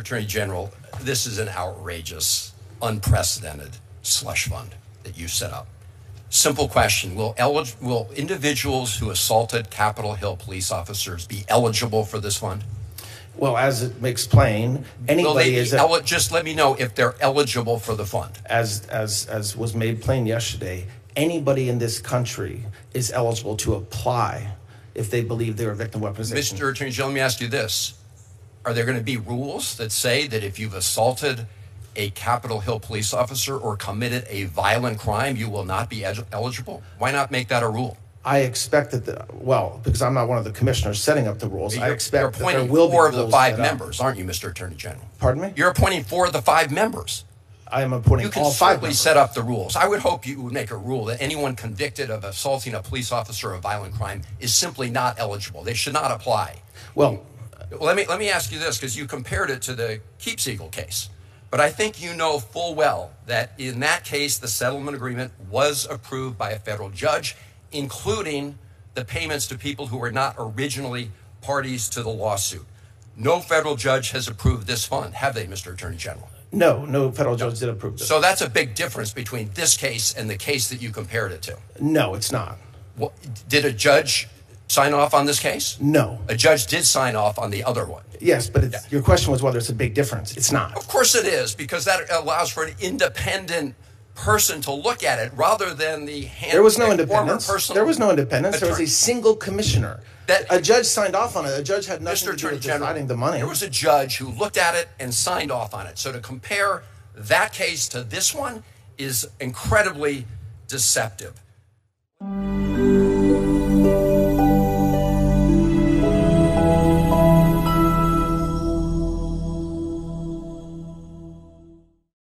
Attorney General, this is an outrageous, unprecedented slush fund that you set up. Simple question, will individuals who assaulted Capitol Hill police officers be eligible for this fund? Well, as it makes plain, anybody is just let me know if they're eligible for the fund. As was made plain yesterday, anybody in this country is eligible to apply if they believe they're a victim of weaponization. Mr. Attorney General, let me ask you this. Are there going to be rules that say that if you've assaulted a Capitol Hill police officer or committed a violent crime, you will not be eligible? Why not make that a rule? I expect that, because I'm not one of the commissioners setting up the rules, I expect that there will be rules. You're appointing 4 of the 5 members, aren't you, Mr. Attorney General? Pardon me? You're appointing 4 of the 5 members. I am appointing all 5 members. You can certainly set up the rules. I would hope you would make a rule that anyone convicted of assaulting a police officer of a violent crime is simply not eligible. They should not apply. Well, let me ask you this, because you compared it to the Keepseagle case. But I think you know full well that in that case, the settlement agreement was approved by a federal judge, including the payments to people who were not originally parties to the lawsuit. No federal judge has approved this fund, have they, Mr. Attorney General? No federal judge did approve this. So that's a big difference between this case and the case that you compared it to. No, it's not. Well, did a judge sign off on this case? No. A judge did sign off on the other one. Yes, but your question was whether it's a big difference. It's not. Of course it is, because that allows for an independent person to look at it rather than the There was no independence. There was no independence. There was a single commissioner. A judge signed off on it. A judge had nothing to do with deciding the money. There was a judge who looked at it and signed off on it. So to compare that case to this one is incredibly deceptive.